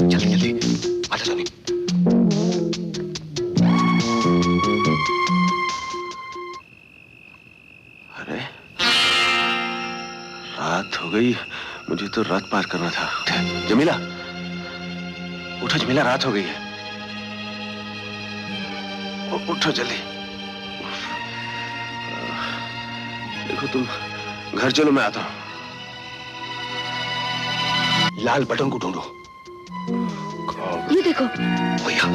जल्दी जल्दी आजा सोनी। अरे रात हो गई, मुझे तो रात पार करना था। जमीला उठो, जमीला रात हो गई है, उठो जल्दी। देखो तुम घर चलो, मैं आता हूं। लाल बटन को ढूंढो। ये देखो भैया।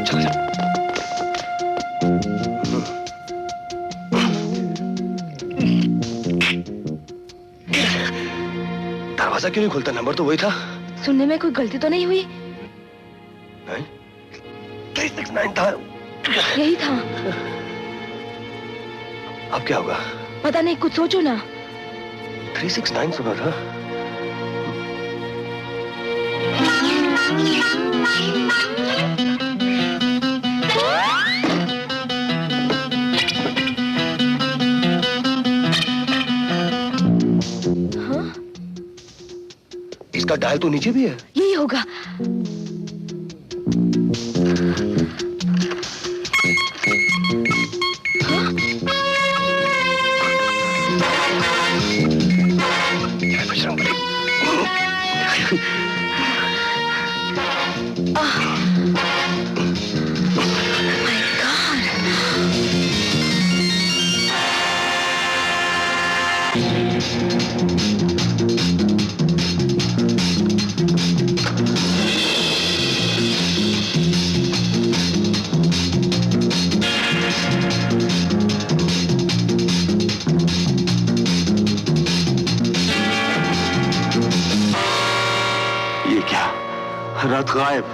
चल चल। दरवाजा क्यों नहीं खुलता? नंबर तो वही था। सुनने में कोई गलती तो नहीं हुई? नहीं, 369 था। यही था। अब क्या होगा? पता नहीं, कुछ सोचो ना। 369 सुना था। हाँ? इसका डायल तो नीचे भी है। यही होगा। रात गायब।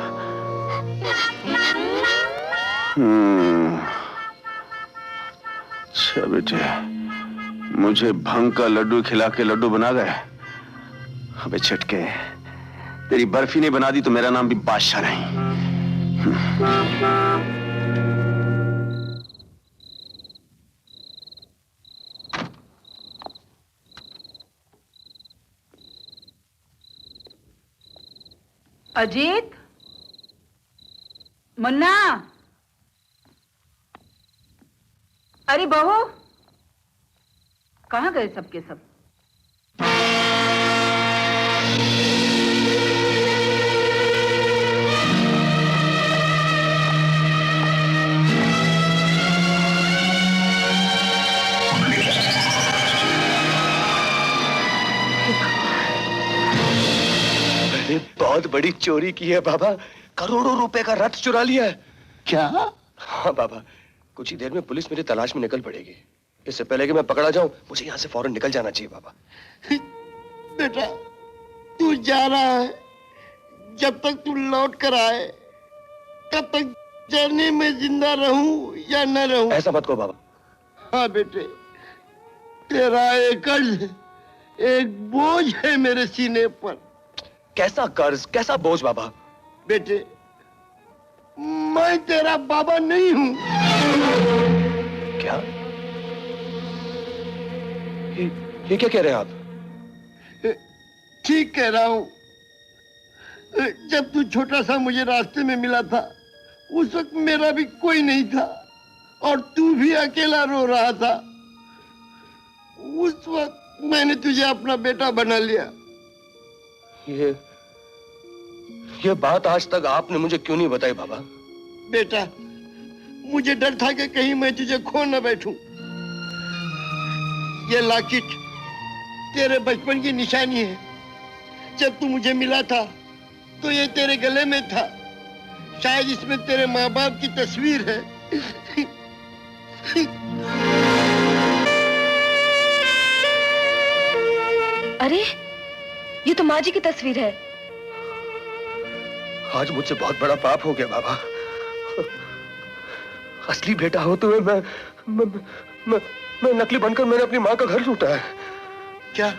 अच्छा बेटे, मुझे भंग का लड्डू खिला के लड्डू बना गए। अबे छटके, तेरी बर्फी नहीं बना दी तो मेरा नाम भी बादशाह नहीं। अजीत, मुन्ना, अरे बहू, कहाँ गए सबके सब? बहुत बड़ी चोरी की है बाबा, करोड़ों रुपए का रथ चुरा लिया है। क्या? हाँ बाबा, कुछ ही देर में पुलिस मेरी तलाश में निकल पड़ेगी। इससे पहले कि मैं पकड़ा जाऊं, मुझे यहाँ से फौरन निकल जाना चाहिए बाबा। बेटा, तू जा रहा है, जब तक तू लौट कर आए तब तक जाने में जिंदा रहूं या न रहूं। ऐसा मत कहो बाबा। हाँ बेटे, तेरा एक कर्ज, एक बोझ है मेरे सीने पर। कैसा कर्ज, कैसा बोझ बाबा? बेटे, मैं तेरा बाबा नहीं हूं। क्या? ये क्या कह रहे हैं आप? ठीक कह रहा हूं। जब तू छोटा सा मुझे रास्ते में मिला था, उस वक्त मेरा भी कोई नहीं था और तू भी अकेला रो रहा था। उस वक्त मैंने तुझे अपना बेटा बना लिया। ये बात आज तक आपने मुझे क्यों नहीं बताई बाबा? बेटा, मुझे डर था कि कहीं मैं तुझे खो न बैठूं। ये लॉकेट तेरे बचपन की निशानी है। जब तू मुझे मिला था तो ये तेरे गले में था। शायद इसमें तेरे माँ बाप की तस्वीर है। अरे, ये तो माँ जी की तस्वीर है। आज मुझसे बहुत बड़ा पाप हो गया बाबा। असली बेटा होते हुए मैं नकली बनकर मैंने अपनी माँ का घर लूटा है। क्या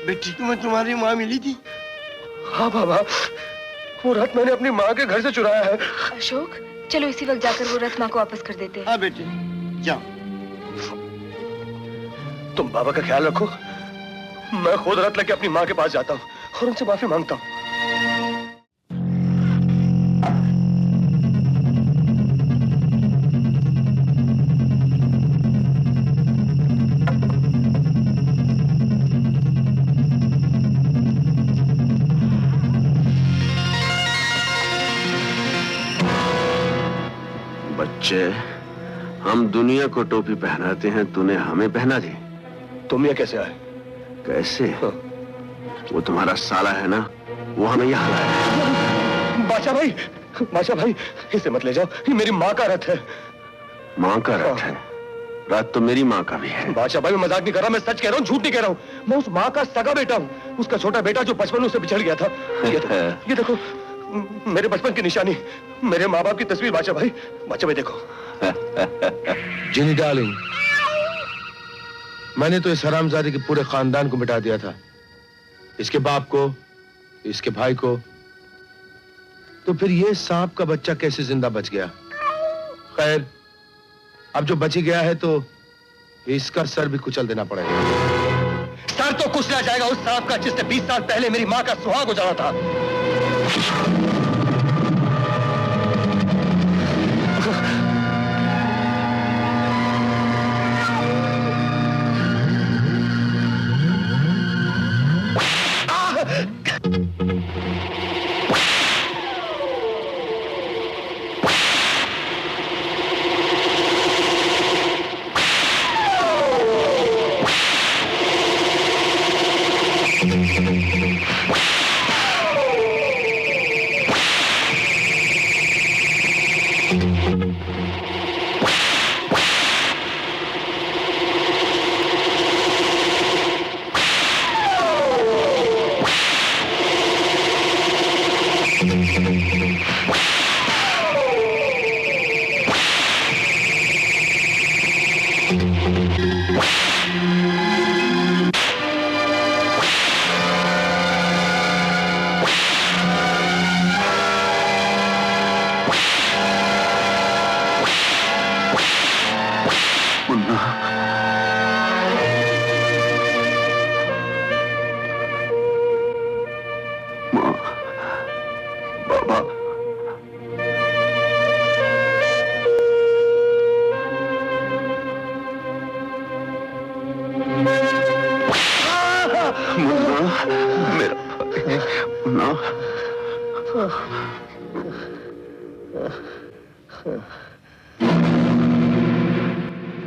बेटी तुम्हें तुम्हारी माँ मिली थी? हाँ बाबा, वो रथ मैंने अपनी माँ के घर से चुराया है। अशोक, चलो इसी वक्त जाकर वो रथ माँ को वापस कर देते हैं। हाँ बेटे, जाओ। तुम बाबा का ख्याल रखो, मैं खुद रथ लेके अपनी माँ के पास जाता हूँ और उनसे माफी मांगता हूँ। बच्चे, हम दुनिया को टोपी पहनाते हैं, तूने हमें पहना दी। तुम ये कैसे आए? कैसे? वो तुम्हारा साला है ना, वो हमें यहाँ लाया। बादशाह भाई, इसे मत ले जाओ, ये मेरी माँ का रथ है। माँ का रथ है? रथ तो मेरी माँ का भी है। बादशाह भाई, मैं मजाक नहीं कर रहा, मैं सच कह रहा हूँ, झूठ नहीं कह रहा हूँ। मैं उस माँ का सगा बेटा हूँ, उसका छोटा बेटा जो बचपन में उससे बिछड़ गया था। ये देखो मेरे बचपन की निशानी, मेरे माँ बाप की तस्वीर। बादशाह भाई देखो। जिनी डार्लिंग, मैंने तो इस हरामजादे के पूरे खानदान को मिटा दिया था, इसके बाप को, इसके भाई को, तो फिर ये सांप का बच्चा कैसे जिंदा बच गया? खैर, अब जो बची गया है तो इसका सर भी कुचल देना पड़ेगा। सर तो कुचला जाएगा उस सांप का जिसने 20 साल पहले मेरी माँ का सुहाग उजाड़ा था।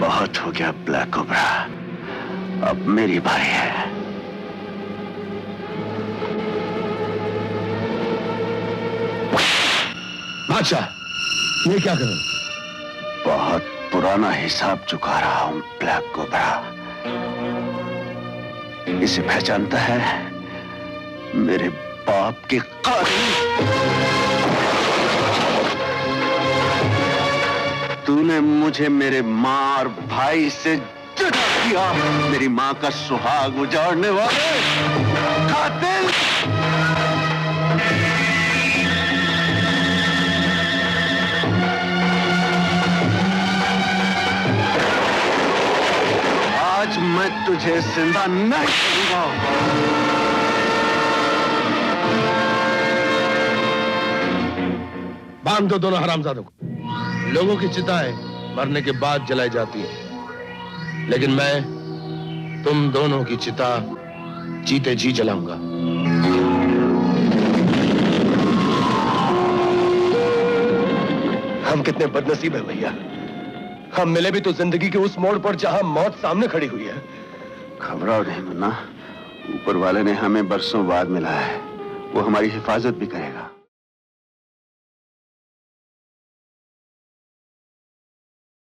बहुत हो गया ब्लैक कोबरा, अब मेरी बारी है। बादशाह, ये क्या करूं? बहुत पुराना हिसाब चुका रहा हूं ब्लैक कोबरा। इसे पहचानता है? मेरे बाप के कातिल। तूने मुझे मेरे माँ और भाई से जुदा किया, मेरी माँ का सुहाग उजाड़ने वाले कातिल। आज मैं तुझे जिंदा नहीं छोड़ूंगा। बांध दो दोनों हरामजादों को। लोगों की चिताएं मरने के बाद जलाई जाती है, लेकिन मैं तुम दोनों की चिता जीते जी जलाऊंगा। हम कितने बदनसीब हैं भैया, हम मिले भी तो जिंदगी के उस मोड़ पर जहां मौत सामने खड़ी हुई है। घबराओ नहीं मुन्ना, ऊपर वाले ने हमें बरसों बाद मिला है, वो हमारी हिफाजत भी करेगा।